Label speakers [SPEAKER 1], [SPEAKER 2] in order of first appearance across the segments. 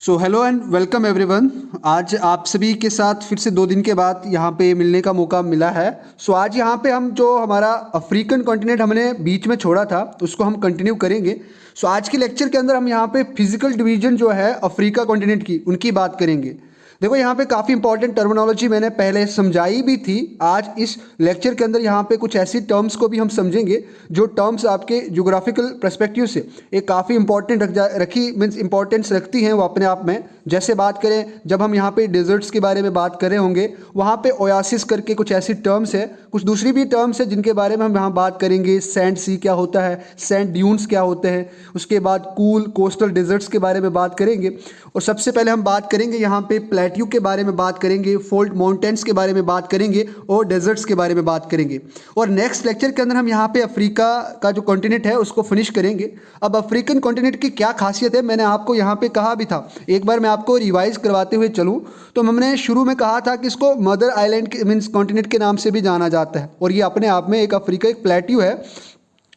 [SPEAKER 1] So hello and welcome everyone. आज आप सभी के साथ फिर से 2 दिन के बाद यहाँ पे मिलने का मौका मिला है। आज यहाँ पे हम जो हमारा अफ्रीकन कॉन्टिनेंट हमने बीच में छोड़ा था उसको हम कंटिन्यू करेंगे। आज के लेक्चर के अंदर हम यहाँ पे फिजिकल डिवीजन जो है अफ्रीका कॉन्टिनेंट की उनकी बात करेंगे। देखो यहाँ पे काफ़ी इंपॉर्टेंट टर्मिनोलॉजी मैंने पहले समझाई भी थी। आज इस लेक्चर के अंदर यहाँ पे कुछ ऐसी टर्म्स को भी हम समझेंगे जो टर्म्स आपके ज्योग्राफिकल पर्सपेक्टिव से एक काफ़ी इंपॉर्टेंट रखी मीन्स इंपॉर्टेंस रखती हैं वो अपने आप में। जैसे बात करें जब हम यहाँ पे डेजर्ट्स के बारे में बात कर रहे होंगे वहाँ पे ओयासिस करके कुछ ऐसी टर्म्स है, कुछ दूसरी भी टर्म्स है जिनके बारे में हम यहाँ बात करेंगे। सैंड सी क्या होता है, सैंड ड्यून्स क्या होते हैं, उसके बाद कूल कोस्टल डेजर्ट्स के बारे में बात करेंगे। और सबसे पहले हम बात करेंगे यहाँ पे प्लेट्यू के बारे में बात करेंगे, फोल्ड माउंटेन्स के बारे में बात करेंगे और डेजर्ट्स के बारे में बात करेंगे। और नेक्स्ट लेक्चर के अंदर हम यहाँ पे अफ्रीका का जो कॉन्टिनेंट है उसको फिनिश करेंगे। अब अफ्रीकन कॉन्टिनेंट की क्या खासियत है मैंने आपको यहाँ पे कहा भी था, एक बार मैं आपको रिवाइज करवाते हुए चलूँ तो हमने शुरू में कहा था कि इसको मदर आइलैंड मीन्स कॉन्टिनेंट के नाम से भी जाना जाता है। और ये अपने आप में एक अफ्रीका एक प्लेट्यू है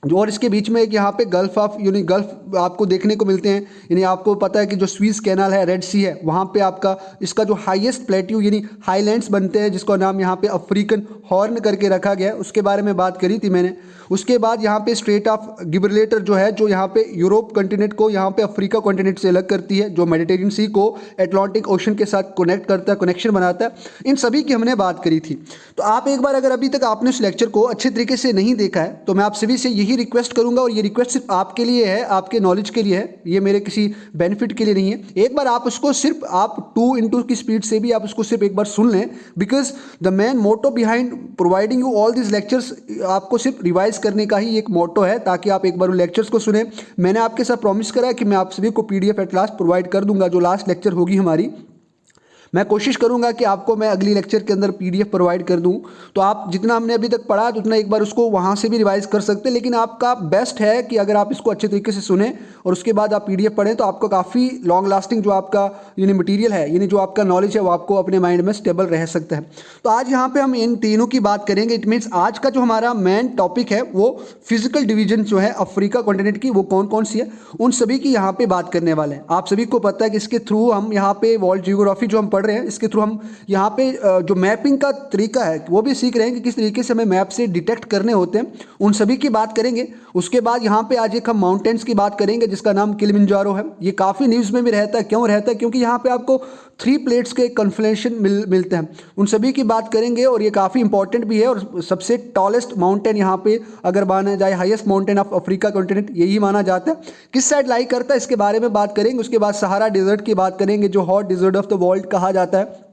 [SPEAKER 1] और इसके बीच में एक यहाँ पे गल्फ ऑफ गल्फ आपको देखने को मिलते हैं। यानी आपको पता है कि जो स्वीज कैनाल है, रेड सी है, वहाँ पे आपका इसका जो हाईएस्ट प्लेट्यू यानी हाईलैंड्स बनते हैं जिसका नाम यहाँ पे अफ्रीकन हॉर्न करके रखा गया है, उसके बारे में बात करी थी मैंने। उसके बाद यहाँ पे स्ट्रेट ऑफ गिब्रलेटर जो है जो यहाँ पे यूरोप कॉन्टिनेंट को यहाँ पे अफ्रीका कॉन्टिनेंट से अलग करती है, जो मेडिटेरियन सी को एटलांटिक ओशन के साथ कनेक्ट करता है, कनेक्शन बनाता है, इन सभी की हमने बात करी थी। तो आप एक बार अगर अभी तक आपने उस लेक्चर को अच्छे तरीके से नहीं देखा है तो मैं आप सभी से यही रिक्वेस्ट करूंगा, और ये रिक्वेस्ट सिर्फ आपके लिए है, आपके नॉलेज के लिए है, ये मेरे किसी बेनिफिट के लिए नहीं है। एक बार आप उसको सिर्फ आप 2 की स्पीड से भी आप उसको सिर्फ एक बार सुन लें, because the main motto behind providing you all this lectures आपको सिर्फ रिवाइज करने का ही एक मोटो है, ताकि आप एक बार उन लेक्चर्स को सुने। मैंने आपके साथ प्रॉमिस करा है कि मैं आप सभी को पीडीएफ एट लास्ट प्रोवाइड कर दूंगा। जो लास्ट लेक्चर होगी हमारी, मैं कोशिश करूंगा कि आपको मैं अगली लेक्चर के अंदर पीडीएफ प्रोवाइड कर दूं। तो आप जितना हमने अभी तक पढ़ा उतना एक बार उसको वहां से भी रिवाइज कर सकते हैं, लेकिन आपका बेस्ट है कि अगर आप इसको अच्छे तरीके से सुने और उसके बाद आप पीडीएफ पढ़ें तो आपको काफ़ी लॉन्ग लास्टिंग जो आपका मटीरियल है, यानी जो आपका नॉलेज है वो आपको अपने माइंड में स्टेबल रह सकता है। तो आज यहाँ पे हम इन तीनों की बात करेंगे। इट मीन्स आज का जो हमारा मेन टॉपिक है वो फिजिकल डिवीजन जो है अफ्रीका कॉन्टिनेंट की, वो कौन कौन सी है उन सभी की यहाँ पे बात करने वाले हैं। आप सभी को पता है कि इसके थ्रू हम यहाँ पे वर्ल्ड जियोग्राफी जो हम पढ़ रहे हैं इसके थ्रू हम यहाँ पे जो मैपिंग का तरीका है वो भी सीख रहे हैं कि किस तरीके से हमें मैप से डिटेक्ट करने होते हैं, उन सभी की बात करेंगे। उसके बाद यहाँ पे आज एक हम माउंटेन्स की बात करेंगे जिसका नाम किलिमंजारो है। ये काफ़ी न्यूज़ में भी रहता है, क्यों रहता है? क्योंकि यहाँ पे आपको 3 प्लेट्स के कन्फ्लेशन मिलते हैं, उन सभी की बात करेंगे और ये काफ़ी इंपॉर्टेंट भी है। और सबसे टॉलेस्ट माउंटेन यहाँ पे अगर माना जाए, highest mountain of Africa continent यही माना जाता है, किस साइड लाई करता है इसके बारे में बात करेंगे। उसके बाद सहारा डेजर्ट की बात करेंगे जो hot desert of the world कहा जाता है।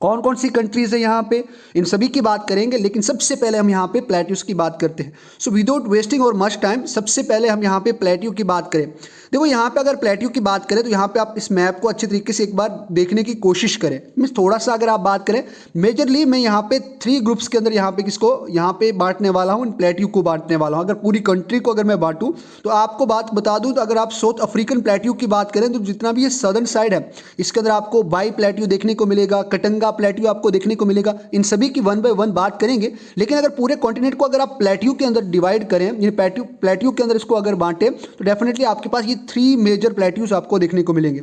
[SPEAKER 1] कौन कौन सी कंट्रीज है यहाँ पे, इन सभी की बात करेंगे। लेकिन सबसे पहले हम यहाँ पे प्लेट्यूज की बात करते हैं। सो विदाउट वेस्टिंग और मच टाइम सबसे पहले हम यहाँ पे प्लेट्यू की बात करें। देखो यहाँ पे अगर प्लेट्यू की बात करें तो यहाँ पे आप इस मैप को अच्छे तरीके से एक बार देखने की कोशिश करें। मीन्स थोड़ा सा अगर आप बात करें, मेजरली मैं यहाँ पे 3 ग्रुप्स के अंदर यहाँ पे किसको यहाँ पे बांटने वाला हूँ, प्लेट्यू को बांटने वाला हूँ। अगर पूरी कंट्री को अगर मैं बांटूँ तो आपको बात बता दूँ तो अगर आप साउथ अफ्रीकन प्लेट्यू की बात करें तो जितना भी ये सदर्न साइड है इसके अंदर आपको बाई प्लेट्यू देखने को मिलेगा, कटंगा प्लेट्यू आपको देखने को मिलेगा। इन सभी की 1 बाय 1 बात करेंगे। लेकिन अगर पूरे कॉन्टिनेंट को अगर आप प्लेट्यू के अंदर डिवाइड करें, यानी प्लेट्यू के अंदर इसको अगर बांटे तो डेफिनेटली आपके पास ये 3 मेजर प्लेट्यूज आपको देखने को मिलेंगे।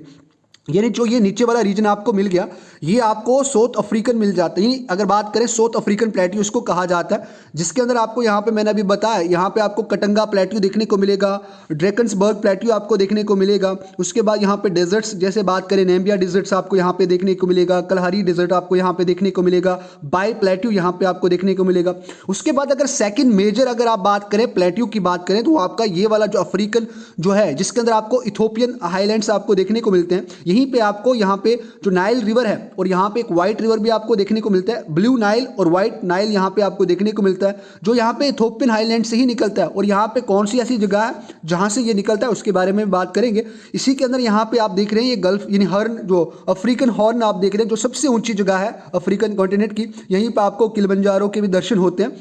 [SPEAKER 1] यानी जो ये नीचे वाला रीजन आपको मिल गया ये आपको साउथ अफ्रीकन मिल जाता है। अगर बात करें साउथ अफ्रीकन प्लेट्यू इसको कहा जाता है, जिसके अंदर आपको यहाँ पे मैंने अभी बताया, यहाँ पे आपको कटंगा प्लेट्यू देखने को मिलेगा, ड्रैकन्सबर्ग प्लेट्यू आपको देखने को मिलेगा। उसके बाद यहाँ पे डेजर्ट्स जैसे बात करें, नेम्बिया डेजर्ट्स आपको यहाँ पे देखने को मिलेगा, कलहारी डेजर्ट आपको यहाँ पे देखने को मिलेगा, बाई प्लेट्यू यहाँ पे आपको देखने को मिलेगा। उसके बाद अगर सेकेंड मेजर अगर आप बात करें प्लेट्यू की बात करें तो आपका ये वाला जो अफ्रीकन जो है जिसके अंदर आपको इथोपियन हाईलैंड्स आपको देखने को मिलते हैं। यहीं पे आपको यहाँ पे जो नाइल रिवर है और यहाँ पे एक व्हाइट रिवर भी आपको देखने को मिलता है, ब्लू नाइल और व्हाइट नाइल यहाँ पे आपको देखने को मिलता है, जो यहाँ पे इथोपियन हाईलैंड से ही निकलता है। और यहाँ पे कौन सी ऐसी जगह है जहाँ से ये निकलता है उसके बारे में बात करेंगे। इसी के अंदर यहाँ पे आप देख रहे हैं ये गल्फ यानी हॉर्न, जो अफ्रीकन हॉर्न आप देख रहे हैं, जो सबसे ऊंची जगह है अफ्रीकन कॉन्टिनेंट की, यहीं पर आपको किलिमंजारो के भी दर्शन होते हैं,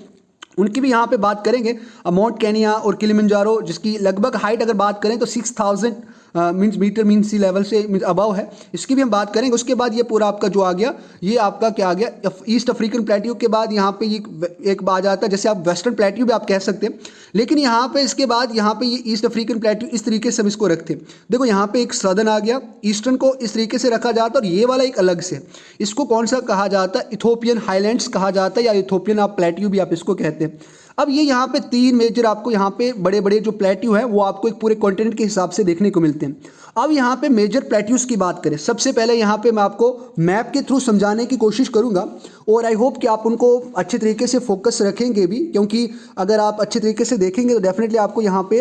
[SPEAKER 1] उनकी भी यहाँ पे बात करेंगे। माउंट केनिया और किलिमंजारो जिसकी लगभग हाइट अगर बात करें तो 6000 मीन्स मीटर मीन सी लेवल से अबव है, इसकी भी हम बात करेंगे। उसके बाद ये पूरा आपका जो आ गया, ये आपका क्या आ गया, ईस्ट अफ्रीकन प्लेट्यू के बाद यहाँ पे ये एक आ जाता है, जैसे आप वेस्टर्न प्लेट्यू भी आप कह सकते हैं, लेकिन यहाँ पे इसके बाद यहाँ पे ये ईस्ट अफ्रीकन प्लेट्यू इस तरीके से हम इसको रखते हैं। देखो यहाँ पे एक सदर्न आ गया, ईस्टर्न को इस तरीके से रखा जाता है, और ये वाला एक अलग से, इसको कौन सा कहा जाता है, इथोपियन हाईलैंड्स कहा जाता है, या इथोपियन आप प्लेट्यू भी आप इसको कहते हैं। अब ये यहाँ पे 3 मेजर आपको यहाँ पे बड़े बड़े जो प्लेट्यू हैं वो आपको एक पूरे कॉन्टिनेंट के हिसाब से देखने को मिलते हैं। अब यहाँ पे मेजर प्लेट्यूज की बात करें, सबसे पहले यहाँ पे मैं आपको मैप के थ्रू समझाने की कोशिश करूँगा, और आई होप कि आप उनको अच्छे तरीके से फोकस रखेंगे भी, क्योंकि अगर आप अच्छे तरीके से देखेंगे तो डेफिनेटली आपको यहाँ पे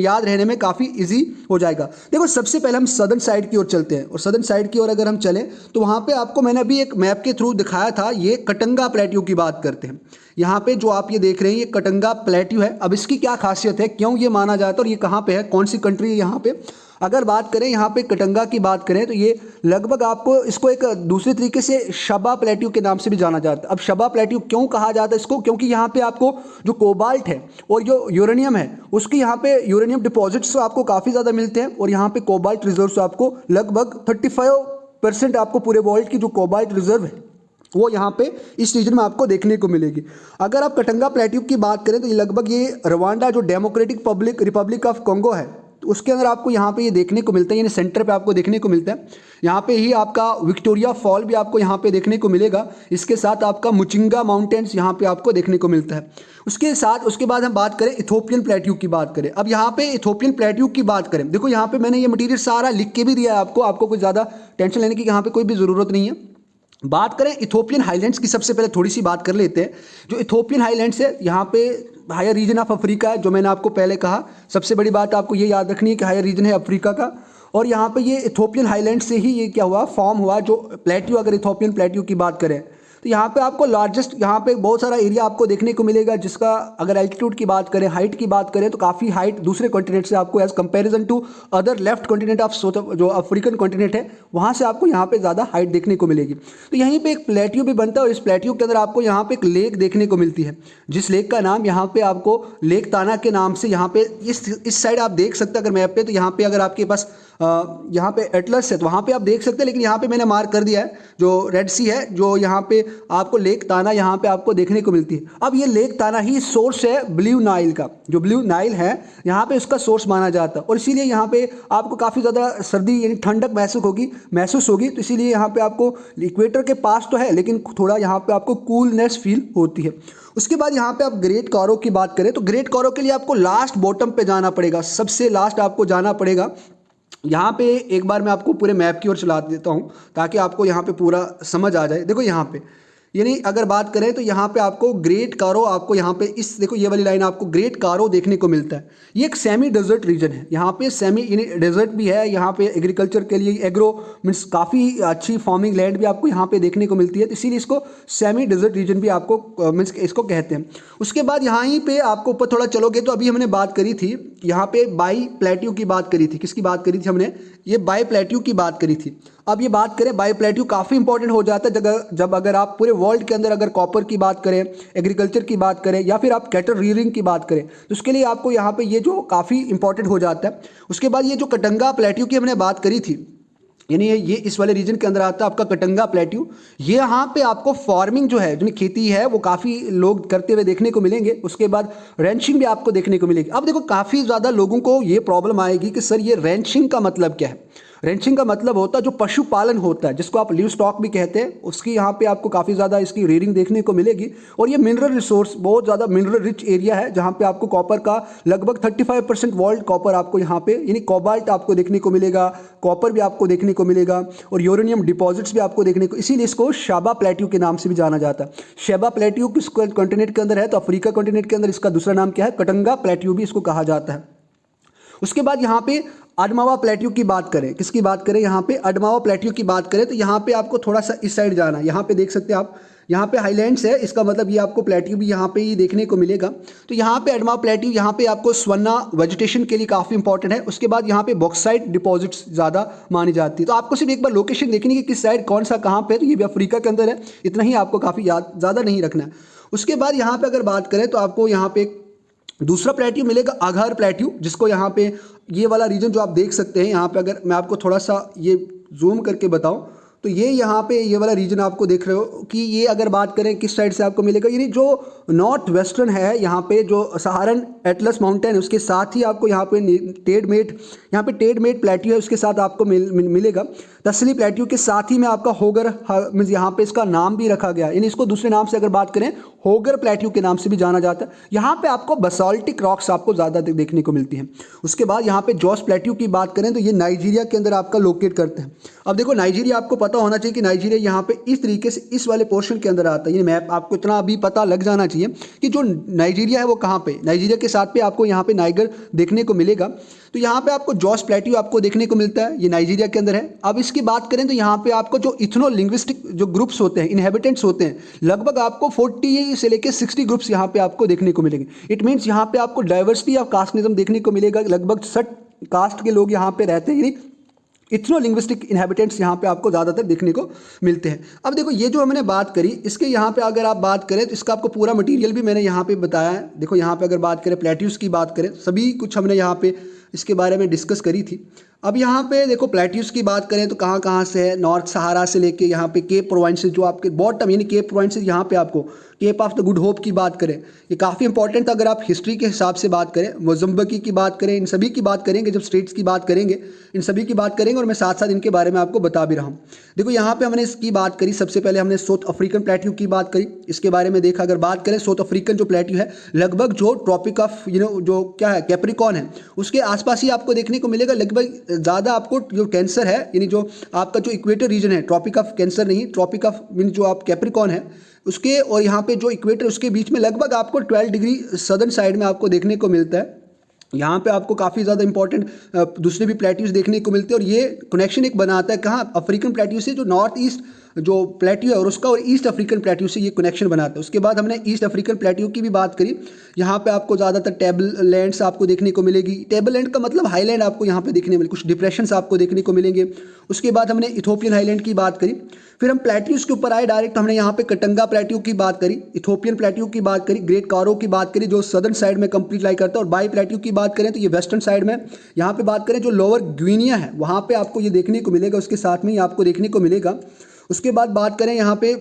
[SPEAKER 1] याद रहने में काफ़ी ईजी हो जाएगा। देखो सबसे पहले हम सदर्न साइड की ओर चलते हैं, और सदर्न साइड की ओर अगर हम चलें तो वहाँ पर आपको मैंने अभी एक मैप के थ्रू दिखाया था, ये कटंगा प्लेट्यू की बात करते हैं। यहाँ पे जो आप ये देख रहे हैं ये कटंगा प्लेट्यू है। अब इसकी क्या खासियत है, क्यों ये माना जाता है, और ये कहाँ पे है, कौन सी कंट्री है यहाँ पे। अगर बात करें यहाँ पे कटंगा की बात करें तो ये लगभग आपको इसको एक दूसरे तरीके से शबा प्लेट्यू के नाम से भी जाना जाता है। अब शबा प्लेट्यू क्यों कहा जाता है इसको, क्योंकि यहाँ पे आपको जो कोबाल्ट है और जो यूरेनियम है उसकी यहाँ पे यूरेनियम डिपॉजिट्स आपको काफ़ी ज़्यादा मिलते हैं, और यहाँ पे कोबाल्ट रिजर्व आपको लगभग 35% आपको पूरे वर्ल्ड की जो कोबाल्ट रिजर्व है वो यहाँ पे इस रीजन में आपको देखने को मिलेगी। अगर आप कटंगा प्लेट्यू की बात करें तो ये लगभग ये रवांडा जो डेमोक्रेटिक रिपब्लिक ऑफ कॉन्गो है तो उसके अंदर आपको यहाँ पे ये देखने को मिलता है, यानी सेंटर पे आपको देखने को मिलता है। यहाँ पे ही आपका विक्टोरिया फॉल भी आपको यहाँ पे देखने को मिलेगा, इसके साथ आपका मुचिंगा माउंटेन्स यहाँ पे आपको देखने को मिलता है। उसके बाद हम बात करें इथोपियन प्लेट्यू की बात करें। अब यहाँ पे इथोपियन प्लेट्यू की बात करें, देखो यहाँ पे मैंने ये मटीरियल सारा लिख के भी दिया है आपको कुछ ज़्यादा टेंशन लेने की यहाँ पे कोई भी ज़रूरत नहीं है। बात करें इथोपियन हाईलैंड्स की, सबसे पहले थोड़ी सी बात कर लेते हैं। जो इथोपियन हाईलैंड्स है यहाँ पे हायर रीजन ऑफ अफ्रीका है, जो मैंने आपको पहले कहा। सबसे बड़ी बात आपको ये याद रखनी है कि हायर रीजन है अफ्रीका का, और यहाँ पे ये इथोपियन हाईलैंड से ही ये क्या हुआ, फॉर्म हुआ जो प्लेट्यू। अगर इथोपियन प्लेट्यू की बात करें तो यहाँ पे आपको लार्जेस्ट, यहाँ पे बहुत सारा एरिया आपको देखने को मिलेगा, जिसका अगर एल्टीट्यूड की बात करें, हाइट की बात करें तो काफ़ी हाइट दूसरे कॉन्टिनेंट से आपको as comparison to other left continent of जो अफ्रीकन कॉन्टिनेंट है वहाँ से आपको यहाँ पे ज़्यादा हाइट देखने को मिलेगी। तो यहीं पे एक प्लेट्यू भी बनता है, और इस प्लेट्यू के अंदर आपको यहाँ पे एक लेक देखने को मिलती है, जिस लेक का नाम यहाँ पे आपको लेक ताना के नाम से यहाँ पे इस साइड आप देख सकते हैं अगर मैप पे, तो यहाँ पे अगर आपके पास यहाँ पे एटलस है तो वहाँ पे आप देख सकते हैं, लेकिन यहाँ पे मैंने मार्क कर दिया है जो रेड सी है, जो यहाँ पे आपको लेक ताना यहाँ पे आपको देखने को मिलती है। अब ये लेक ताना ही सोर्स है ब्लू नाइल का, जो ब्लू नाइल है यहाँ पे उसका सोर्स माना जाता है, और इसीलिए यहाँ पे आपको काफ़ी ज़्यादा सर्दी यानी ठंडक महसूस होगी। तो इसीलिए यहाँ पे आपको इक्वेटर के पास तो है, लेकिन थोड़ा यहाँ पे आपको कूलनेस फील होती है। उसके बाद यहाँ पे आप ग्रेट कारो की बात करें तो ग्रेट कारो के लिए आपको लास्ट बॉटम पे जाना पड़ेगा, सबसे लास्ट आपको जाना पड़ेगा। यहाँ पे एक बार मैं आपको पूरे मैप की ओर चला देता हूँ ताकि आपको यहाँ पे पूरा समझ आ जाए। देखो यहाँ पे यानी अगर बात करें तो यहाँ पे आपको ग्रेट कारो, आपको यहाँ पे इस देखो ये वाली लाइन आपको ग्रेट कारो देखने को मिलता है। ये एक सेमी डेजर्ट रीजन है, यहाँ पे सेमी यानी डेजर्ट भी है, यहाँ पे एग्रीकल्चर के लिए एग्रो मीन्स काफ़ी अच्छी फार्मिंग लैंड भी आपको यहाँ पे देखने को मिलती है, तो इसीलिए इसको सेमी डेजर्ट रीजन भी आपको मीन्स इसको कहते हैं। उसके बाद यहाँ पे आपको ऊपर थोड़ा चलोगे तो अभी हमने बात करी थी यहाँ पे बाई प्लेट्यू की बात करी थी। किसकी बात करी थी हमने, ये बाई प्लेट्यू की बात करी थी। अब ये बात करें बाई प्लेट्यू काफ़ी इंपॉर्टेंट हो जाता है जब अगर आप पूरे वर्ल्ड के अंदर अगर कॉपर की बात करें, एग्रीकल्चर की बात करें, या फिर आप कैटल रीयरिंग की बात करें, तो उसके लिए आपको यहाँ पे ये जो काफ़ी इंपॉर्टेंट हो जाता है। उसके बाद ये जो कटंगा प्लेट्यू की हमने बात करी थी, यानी ये इस वाले रीजन के अंदर आता है आपका कटंगा प्लेट्यू। ये यहाँ पे आपको फार्मिंग जो है, जो खेती है, वो काफ़ी लोग करते हुए देखने को मिलेंगे। उसके बाद रेंचिंग भी आपको देखने को मिलेगी। अब देखो काफ़ी ज़्यादा लोगों को ये प्रॉब्लम आएगी कि सर ये रेंचिंग का मतलब क्या है। रेंचिंग का मतलब होता है जो पशुपालन होता है, जिसको आप लिव स्टॉक भी कहते हैं, उसकी यहाँ पे आपको काफ़ी ज़्यादा इसकी रेयरिंग देखने को मिलेगी। और ये मिनरल रिसोर्स बहुत ज़्यादा मिनरल रिच एरिया है, जहाँ पे आपको कॉपर का लगभग 35% वर्ल्ड कॉपर आपको यहाँ पे यानी कोबाल्ट आपको देखने को मिलेगा, कॉपर भी आपको देखने को मिलेगा, और यूरेनियम डिपॉजिट्स भी आपको देखने को, इसीलिए इसको शाबा प्लेट्यू के नाम से भी जाना जाता है। शाबा प्लेट्यू किस कॉन्टिनेंट के अंदर है, तो अफ्रीका कॉन्टिनेंट के अंदर इसका दूसरा नाम क्या है, कटंगा प्लेट्यू भी इसको कहा जाता है। उसके बाद यहाँ पे अडमावा प्लेट्यू की बात करें, किसकी बात करें, यहाँ पे अडमावा प्लेट्यू की बात करें तो यहाँ पे आपको थोड़ा सा इस साइड जाना है। यहाँ पे देख सकते हैं आप, यहाँ पे हाईलैंड्स है, इसका मतलब ये आपको प्लेट्यू भी यहाँ पे ही देखने को मिलेगा। तो यहाँ पे अडमावा प्लेट्यू, यहाँ पे आपको स्वन्ना वेजिटेशन के लिए काफ़ी इंपॉर्टेंट है। उसके बाद यहाँ पे बॉक्साइट डिपॉजिट्स ज़्यादा मानी जाती है। तो आपको सिर्फ एक बार लोकेशन देखनी है कि किस साइड कौन सा कहाँ पे, तो ये भी अफ्रीका के अंदर है, इतना ही आपको काफ़ी याद ज़्यादा नहीं रखना है। उसके बाद यहाँ पे अगर बात करें तो आपको यहाँ पे दूसरा प्लेट्यू मिलेगा अघर प्लेट्यू, जिसको यहाँ पे ये वाला रीजन जो आप देख सकते हैं यहाँ पे, अगर मैं आपको थोड़ा सा ये जूम करके बताऊं तो ये यहाँ पे ये वाला रीजन आपको देख रहे हो कि ये अगर बात करें किस साइड से आपको मिलेगा, यानी जो नॉर्थ वेस्टर्न है यहाँ पे जो सहारन एटलस माउंटेन, उसके साथ ही आपको यहाँ पे टेडमेट प्लेट्यू है, उसके साथ आपको मिलेगा तसली प्लेट्यू के साथ ही में आपका होगर मीन्स यहाँ पे इसका नाम भी रखा गया, यानी इसको दूसरे नाम से अगर बात करें होगर प्लेट्यू के नाम से भी जाना जाता है। यहाँ पे आपको बसाल्टिक रॉक्स आपको ज़्यादा देखने को मिलती हैं। उसके बाद यहाँ पे जॉस प्लेट्यू की बात करें तो ये नाइजीरिया के अंदर आपका लोकेट करते हैं। अब देखो नाइजीरिया आपको पता होना चाहिए कि नाइजीरिया यहाँ पे इस तरीके से इस वाले पोर्शन के अंदर आता है, ये मैप आपको इतना अभी पता लग जाना चाहिए कि जो नाइजीरिया है वो कहाँ पे, नाइजीरिया के साथ पे आपको यहाँ पे नाइगर देखने को मिलेगा। तो यहाँ पे आपको जॉस प्लेट्यू आपको देखने को मिलता है, ये नाइजीरिया के अंदर है। अब इसकी बात करें तो यहाँ पे आपको जो इथनो लिंग्विस्टिक जो ग्रुप्स होते हैं, इनहेबिटेंट्स होते हैं, लगभग आपको 40 से लेकर 60 ग्रुप्स यहाँ पे आपको देखने को मिलेंगे। इट मीन्स यहाँ पे आपको डाइवर्सिटी ऑफ कास्टनिज्म देखने को मिलेगा, लगभग 60 कास्ट के लोग यहाँ पे रहते हैं, यानी इथनो लिंग्विस्टिक इनहेबिटेंट्स यहाँ पे आपको ज़्यादातर देखने को मिलते हैं। अब देखो ये जो हमने बात करी, इसके यहाँ पे अगर आप बात करें तो इसका आपको पूरा मटेरियल भी मैंने यहाँ पे बताया है। देखो यहाँ पे अगर बात करें प्लेट्यूज की बात करें, सभी कुछ हमने यहाँ पे इसके बारे में डिस्कस करी थी। अब यहाँ पे देखो प्लेट्यूज की बात करें तो कहाँ कहाँ से है, नॉर्थ सहारा से लेके यहाँ पे केप प्रोविंसेस जो आपके बॉटम यानी केप प्रोविंसेस, यहाँ पे आपको Cape of the Good Hope की बात करें, ये काफ़ी इंपॉर्टेंट अगर आप हिस्ट्री के हिसाब से बात करें, मोजम्बिक की बात करें, इन सभी की बात करेंगे, जब स्टेट्स की बात करेंगे इन सभी की बात करेंगे और मैं साथ साथ इनके बारे में आपको बता भी रहा हूँ। देखो यहाँ पे हमने इसकी बात करी, सबसे पहले हमने साउथ अफ्रीकन प्लेट्यू की बात करी, इसके बारे में देखा। अगर बात करें साउथ अफ्रीकन जो प्लेट्यू है, लगभग जो ट्रॉपिक ऑफ जो क्या है कैप्रिकॉर्न है उसके आसपास ही आपको देखने को मिलेगा। लगभग ज़्यादा आपको जो कैंसर है, यानी जो आपका जो इक्वेटर रीजन है, ट्रॉपिक ऑफ कैंसर नहीं, ट्रॉपिक ऑफ मीन जो आप कैप्रिकॉर्न है उसके और यहाँ पे जो इक्वेटर उसके बीच में लगभग आपको 12 डिग्री सदर्न साइड में आपको देखने को मिलता है। यहाँ पे आपको काफ़ी ज़्यादा इंपॉर्टेंट दूसरे भी प्लेट्यूज देखने को मिलते हैं और ये कनेक्शन एक बनाता है कहाँ, अफ्रीकन प्लेट्यू से, जो नॉर्थ ईस्ट जो प्लेट्यू है और उसका और ईस्ट अफ्रीकन प्लेट्यू से ये कनेक्शन बनाता है। उसके बाद हमने ईस्ट अफ्रीकन प्लेट्यू की भी बात करी, यहाँ पे आपको ज़्यादातर टेबल लैंड्स आपको देखने को मिलेगी। टेबल लैंड का मतलब हाईलैंड आपको यहाँ पे देखने मिले, कुछ डिप्रेशंस आपको देखने को मिलेंगे। उसके बाद हमने इथोपियन हाईलैंड की बात करी, फिर हम प्लेट्यूज के ऊपर आए डायरेक्ट, हमने यहाँ पे कटंगा प्लेट्यू की बात करी, इथोपियन प्लेट्यू की बात करी, ग्रेट कारो की बात करी जो सदर्न साइड में कंप्लीट लाई करता है, और बाई प्लेट्यू की बात करें तो ये वेस्टर्न साइड में। यहाँ पे बात करें जो लोअर ग्वीनिया है वहाँ पे आपको ये देखने को मिलेगा, उसके साथ में ही आपको देखने को मिलेगा। उसके बाद बात करें यहाँ पे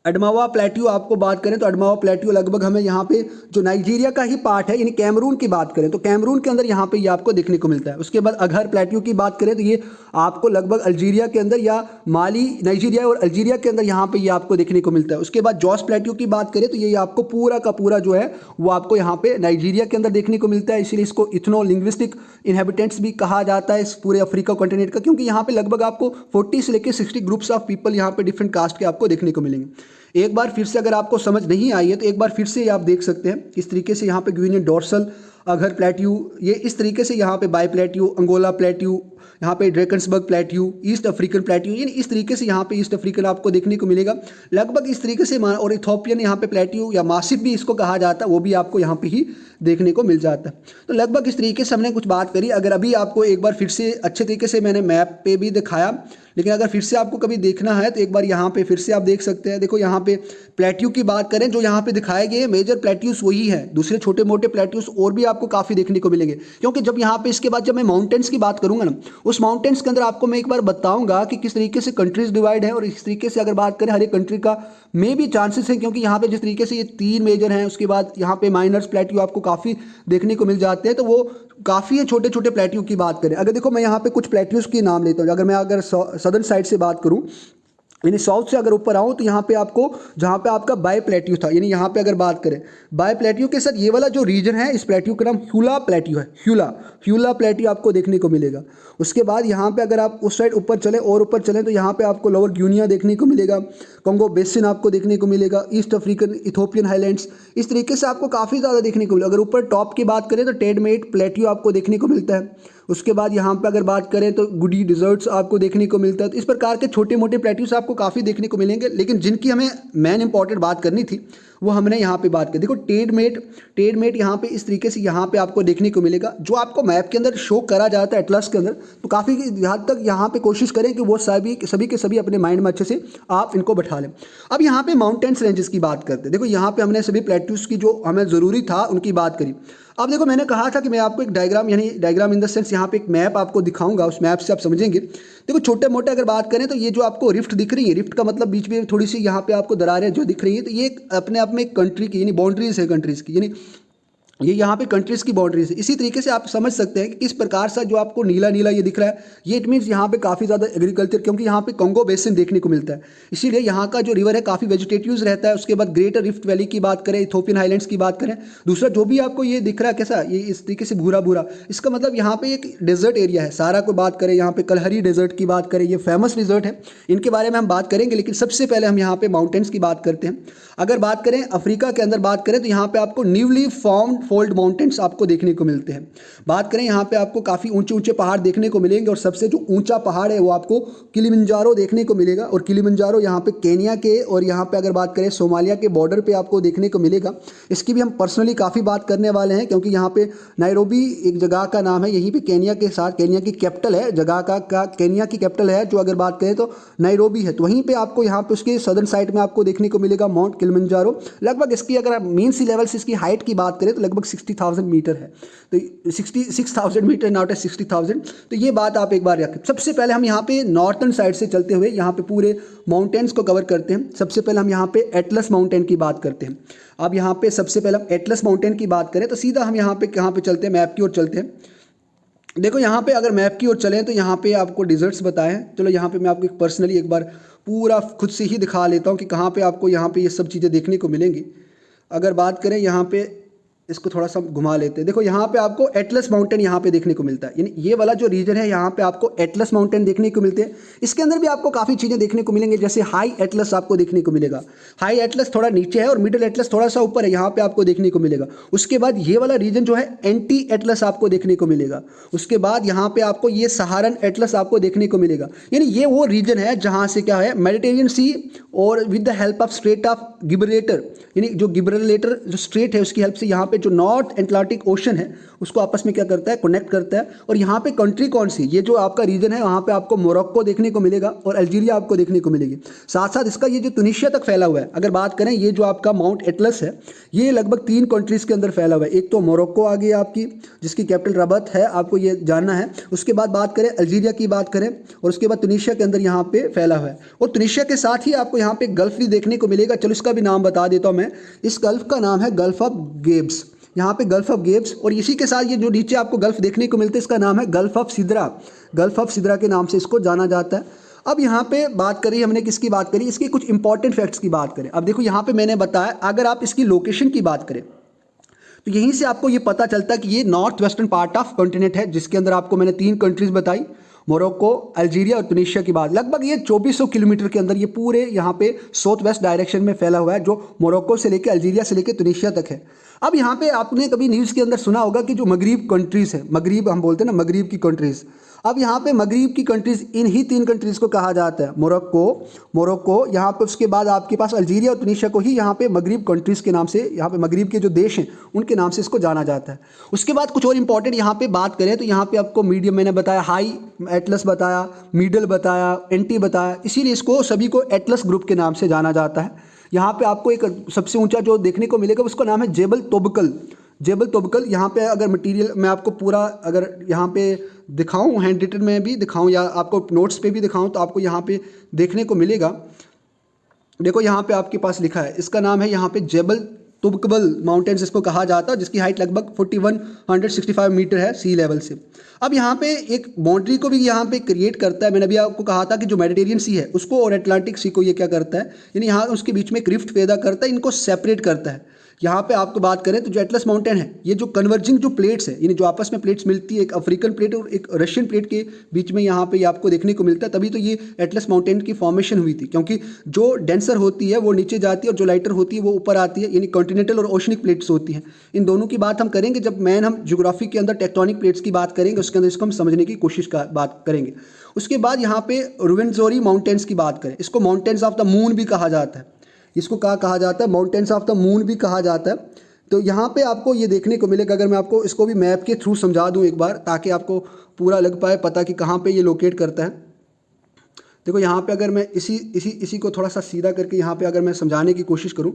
[SPEAKER 1] अडमावा प्लेट्यू आपको बात करें तो अडमावा प्लेट्यू लगभग हमें यहाँ पे जो नाइजीरिया का ही पार्ट है, यानी कैमरून की बात करें तो कैमरून के अंदर यहाँ पे ये आपको देखने को मिलता है। उसके बाद अघर प्लेट्यू की बात करें तो ये आपको लगभग अल्जीरिया के अंदर या माली, नाइजीरिया और अल्जीरिया के अंदर यहाँ पे ये आपको देखने को मिलता है। उसके बाद जॉस प्लेट्यू की बात करें तो ये आपको पूरा का पूरा जो है वो आपको यहाँ पे नाइजीरिया के अंदर देखने को मिलता है, इसीलिए इसको इथनो लिंग्विस्टिक इनहेबिटेंट्स भी कहा जाता है इस पूरे अफ्रीका कॉन्टिनेंट का, क्योंकि यहाँ पे लगभग आपको 40 से लेकर 60 ग्रुप्स ऑफ पीपल यहाँ पे डिफरेंट कास्ट के आपको देखने को मिलेंगे। एक बार फिर से अगर आपको समझ नहीं आई है तो एक बार फिर से आप देख सकते हैं किस तरीके से यहाँ पे ग्वीनियन डोर्सल अघर प्लेट्यू, ये इस तरीके से यहाँ पे बाई प्लेट्यू, अंगोला प्लेट्यू, यहाँ पे Drakensberg plateau, east African plateau, यानी इस तरीके से यहाँ पे ईस्ट अफ्रीकन आपको देखने को मिलेगा लगभग इस तरीके से। और इथोपियन यहाँ पे प्लेट्यू या मासिफ भी इसको कहा जाता है, वो भी आपको यहाँ पे ही देखने को मिल जाता है। तो लगभग इस तरीके से हमने कुछ बात करी। अगर अभी आपको एक बार फिर से अच्छे तरीके से मैंने मैप पे भी दिखाया, लेकिन अगर फिर से आपको कभी देखना है तो एक बार यहाँ पे फिर से आप देख सकते हैं। देखो यहाँ पे प्लेट्यू की बात करें, जो यहाँ पे दिखाए गए मेजर प्लेट्यूज वही है, दूसरे छोटे मोटे प्लेट्यूज और भी आपको काफ़ी देखने को मिलेंगे। क्योंकि जब यहाँ पे इसके बाद जब मैं माउंटेन्स की बात करूँगा ना, उस माउंटेन्स के अंदर आपको मैं एक बार बताऊँगा कि किस तरीके से कंट्रीज डिवाइड है, और इस तरीके से अगर बात करें हर एक कंट्री का में भी चांसेस हैं, क्योंकि यहाँ पे जिस तरीके से ये 3 मेजर हैं, उसके बाद यहाँ पे माइनर्स प्लेट्यू आपको काफ़ी देखने को मिल जाते हैं, तो वो काफ़ी है छोटे छोटे प्लेट्यू की बात करें। अगर देखो मैं यहाँ पे कुछ प्लेट्यूज के नाम लेता हूँ, अगर मैं सदर्न साइड से बात करूँ, यानी साउथ से अगर ऊपर आऊँ तो यहाँ पे आपको जहाँ पे आपका बाय प्लेट्यू था, यानी यहाँ पे अगर बात करें बाय प्लेट्यू के साथ ये वाला जो रीजन है, इस प्लेट्यू का नाम ह्यूला प्लेट्यू है, ह्यूला प्लेट्यू आपको देखने को मिलेगा। उसके बाद यहाँ पे अगर आप उस साइड ऊपर चले और ऊपर चलें तो यहाँ पे आपको लोअर ग्यूनिया देखने को मिलेगा, कॉन्गो बेसिन आपको देखने को मिलेगा, ईस्ट अफ्रीकन इथोपियन हाईलैंड्स, इस तरीके से आपको काफ़ी ज़्यादा देखने को मिलेगा। अगर ऊपर टॉप की बात करें तो टेडमेट प्लेट्यू आपको देखने को मिलता है। उसके बाद यहाँ पे अगर बात करें तो गुडी डिजर्ट्स आपको देखने को मिलता है। तो इस प्रकार के छोटे मोटे प्लेट्यूस आपको काफ़ी देखने को मिलेंगे, लेकिन जिनकी हमें मेन इंपॉर्टेंट बात करनी थी वो हमने यहाँ पे बात की। देखो टेडमेट यहाँ पे इस तरीके से यहाँ पे आपको देखने को मिलेगा, जो आपको मैप के अंदर शो करा जाता है एटलस के अंदर। तो काफ़ी हद तक यहाँ पे कोशिश करें कि वो सभी के सभी अपने माइंड में अच्छे से आप इनको बैठा लें। अब यहाँ पे माउंटेन्स रेंजेस की बात करते हैं। देखो यहाँ पे हमने सभी प्लेट्यूस की जो हमें ज़रूरी था उनकी बात करी। अब देखो मैंने कहा था कि मैं आपको एक डायग्राम, यानी डायग्राम इन द सेंस यहाँ पे एक मैप आपको दिखाऊंगा, उस मैप से आप समझेंगे। देखो छोटे मोटे अगर बात करें तो ये जो आपको रिफ्ट दिख रही है, रिफ्ट का मतलब बीच में थोड़ी सी यहाँ पे आपको दरारें जो दिख रही है, तो ये अपने आप में एक कंट्री की यानी बाउंड्रीज है कंट्रीज़ की, यानी ये यहाँ पे कंट्रीज़ की बाउंड्रीज है। इसी तरीके से आप समझ सकते हैं कि किस प्रकार से जो आपको नीला नीला ये दिख रहा है, ये इट मीन्स यहाँ पे काफ़ी ज़्यादा एग्रीकल्चर, क्योंकि यहाँ पे कंगो बेसिन देखने को मिलता है, इसीलिए यहाँ का जो रिवर है काफ़ी वेजिटेटिव्स रहता है। उसके बाद ग्रेटर रिफ्ट वैली की बात करें, इथोपियन हाईलैंड्स की बात करें, दूसरा जो भी आपको ये दिख रहा है कैसा, ये इस तरीके से भूरा भूरा, इसका मतलब यहाँ पे एक डेजर्ट एरिया है। सारा को बात करें, यहाँ पे कलहरी डेजर्ट की बात करें, ये फेमस डेजर्ट है, इनके बारे में हम बात करेंगे। लेकिन सबसे पहले हम यहाँ पे माउंटेन्स की बात करते हैं। अगर बात करें अफ्रीका के अंदर बात करें तो यहाँ पे आपको न्यूली फॉर्म्ड फोल्ड माउंटेन्स आपको देखने को मिलते हैं। बात करें यहाँ पे आपको काफ़ी ऊंचे ऊंचे पहाड़ देखने को मिलेंगे, और सबसे जो ऊंचा पहाड़ है वो आपको किलिमंजारो देखने को मिलेगा। और किलिमंजारो यहाँ पे केनिया के और यहाँ पे अगर बात करें सोमालिया के बॉर्डर पे आपको देखने को मिलेगा। इसकी भी हम पर्सनली काफ़ी बात करने वाले हैं, क्योंकि यहाँ पे नायरोबी एक जगह का नाम है, यहीं पे केनिया के साथ, केनिया की कैपिटल है जगह का केनिया की कैपिटल है जो अगर बात करें तो नायरोबी है। तो वहीं पे आपको यहाँ पे उसके सदर्न साइड में आपको देखने को मिलेगा माउंट किलिमंजारो। लगभग इसकी अगर मीन सी लेवल से इसकी हाइट की बात करें तो लगभग 60,000 मीटर है। तो 66,000 मीटर, नॉट ए 60,000। तो ये बात आप एक बार रखें। सबसे पहले हम यहाँ पे नॉर्थन साइड से चलते हुए यहाँ पे पूरे माउंटेन्स को कवर करते हैं। सबसे पहले हम यहाँ पे एटलस माउंटेन की बात करते हैं। अब यहाँ पे सबसे पहले हम एटलस माउंटेन की बात करें तो सीधा हम यहाँ पे कहाँ पे चलते हैं, मैप की ओर चलते हैं। देखो यहाँ पे अगर मैप की ओर चलें तो यहाँ पे आपको डिजर्ट्स बताएं। चलो यहाँ पे मैं आपको पर्सनली एक बार पूरा खुद से ही दिखा लेता हूँ कि कहाँ पे आपको यहाँ पे ये सब चीज़ें देखने को मिलेंगी। अगर बात करें यहाँ पे, इसको थोड़ा सा घुमा लेते हैं। देखो यहाँ पे आपको एटलस माउंटेन यहाँ पे देखने को मिलता है, यानी ये वाला जो रीजन है यहाँ पे आपको एटलस माउंटेन देखने को मिलते हैं। इसके अंदर भी आपको काफ़ी चीज़ें देखने को मिलेंगी, जैसे हाई एटलस आपको देखने को मिलेगा। हाई एटलस थोड़ा नीचे है और मिडिल एटलस थोड़ा सा ऊपर है, यहाँ पे आपको देखने को मिलेगा। उसके बाद ये वाला रीजन जो है एंटी एटलस आपको देखने को मिलेगा। उसके बाद यहाँ पे आपको ये सहारन एटलस आपको देखने को मिलेगा, यानी ये वो रीजन है जहाँ से क्या है, मेडिटेरियन सी और with the help of straight of Gibraltar, यानी जो गिब्राल्टर जो स्ट्रेट है उसकी हेल्प से यहाँ पे जो नॉर्थ अटलांटिक ओशन है उसको आपस में क्या करता है, कनेक्ट करता है। और यहाँ पे कंट्री कौन सी, ये जो आपका रीजन है वहाँ पे आपको मोरक्को देखने को मिलेगा और अल्जीरिया आपको देखने को मिलेगी। साथ साथ इसका ये जो तुनिशिया तक फैला हुआ है, अगर बात करें ये जो आपका माउंट एटलस है ये लगभग 3 कंट्रीज़ के अंदर फैला हुआ है। एक तो मोरक्को आ गई आपकी, जिसकी कैपिटल रबत है, आपको ये जानना है। उसके बाद बात करें अल्जीरिया की बात करें, और उसके बाद तुनिशिया के अंदर यहाँ पे फैला हुआ है। और तुनिशिया के साथ ही आपको यहाँ पे गल्फ भी देखने को मिलेगा। चलो इसका भी नाम बता देता हूँ मैं, इस गल्फ का नाम है गल्फ ऑफ गेब्स, यहाँ पे गल्फ ऑफ गेब्स। और इसी के साथ ये जो नीचे आपको गल्फ देखने को मिलता है इसका नाम है gulf of Sidra, gulf of Sidra के नाम से इसको जाना जाता है। अब यहाँ पे बात करी हमने किसकी बात करी, इसके कुछ इंपॉर्टेंट फैक्ट्स की बात करें। अब देखो यहाँ पे मैंने बताया, अगर आप इसकी लोकेशन की बात करें तो यहीं से आपको ये पता चलता है कि ये north western part of continent है, जिसके अंदर आपको मैंने 3 कंट्रीज बताई, मोरक्को, अल्जीरिया और तुनिशिया की बात। लगभग ये 2400 किलोमीटर के अंदर ये पूरे यहाँ पे साउथ वेस्ट डायरेक्शन में फैला हुआ है, जो मोरक्को से लेकर अल्जीरिया से लेकर तुनिशिया तक है। अब यहाँ पे आपने कभी न्यूज़ के अंदर सुना होगा कि जो मगरिब कंट्रीज़ है, मगरिब हम बोलते हैं ना, मगरिब की कंट्रीज़। अब यहाँ पे मगरिब की कंट्रीज़ इन ही 3 कंट्रीज़ को कहा जाता है, मोरक्को यहाँ पे, उसके बाद आपके पास अल्जीरिया और तुनिशिया को ही यहाँ पे मगरिब कंट्रीज़ के नाम से, यहाँ पे मगरिब के जो देश हैं उनके नाम से इसको जाना जाता है। उसके बाद कुछ और इंपॉर्टेंट यहाँ पे बात करें तो यहाँ पे आपको मीडियम मैंने बताया, हाई एटलस बताया, मिडल बताया, एंटी बताया, इसीलिए इसको सभी को एटलस ग्रुप के नाम से जाना जाता है। यहाँ पे आपको एक सबसे ऊंचा जो देखने को मिलेगा उसका नाम है जेबल तोबकल, जेबल तोबकल। यहाँ पे अगर मटेरियल मैं आपको पूरा अगर यहाँ पे दिखाऊं, हैंड रिटन में भी दिखाऊं या आपको नोट्स पे भी दिखाऊं तो आपको यहाँ पे देखने को मिलेगा। देखो यहाँ पे आपके पास लिखा है, इसका नाम है यहाँ पे जेबल तुबकबल माउंटेन्स इसको कहा जाता है, जिसकी हाइट लगभग 4165 मीटर है सी लेवल से। अब यहाँ पे एक बाउंड्री को भी यहाँ पे क्रिएट करता है। मैंने अभी आपको कहा था कि जो मेडिटेरियन सी है उसको और अटलांटिक सी को ये क्या करता है, यानी यहाँ उसके बीच में एक रिफ्ट पैदा करता है, इनको सेपरेट करता है। यहाँ पे आपको बात करें तो जो एटलस माउंटेन है, ये जो कन्वर्जिंग जो प्लेट्स है, यानी जो आपस में प्लेट्स मिलती है, एक अफ्रीकन प्लेट और एक रशियन प्लेट के बीच में यहाँ पे ये आपको देखने को मिलता है। तभी तो ये एटलस माउंटेन की फॉर्मेशन हुई थी, क्योंकि जो डेंसर होती है वो नीचे जाती है और जो लाइटर होती है वो ऊपर आती है, यानी कॉन्टिनेंटल और ओशनिक प्लेट्स होती हैं। इन दोनों की बात हम करेंगे जब हम ज्योग्राफी के अंदर टेक्टोनिक प्लेट्स की बात करेंगे, उसके अंदर इसको हम समझने की कोशिश का बात करेंगे। उसके बाद यहाँ पे रुवेनजोरी माउंटेन्स की बात करें, इसको माउंटेन्स ऑफ द मून भी कहा जाता है। इसको कहा जाता है माउंटेन्स ऑफ द मून भी कहा जाता है। तो यहाँ पे आपको ये देखने को मिलेगा, अगर मैं आपको इसको भी मैप के थ्रू समझा दूँ एक बार, ताकि आपको पूरा लग पाए पता कि कहाँ पे ये लोकेट करता है। देखो यहाँ पे अगर मैं इसी को थोड़ा सा सीधा करके यहाँ पे अगर मैं समझाने की कोशिश करूँ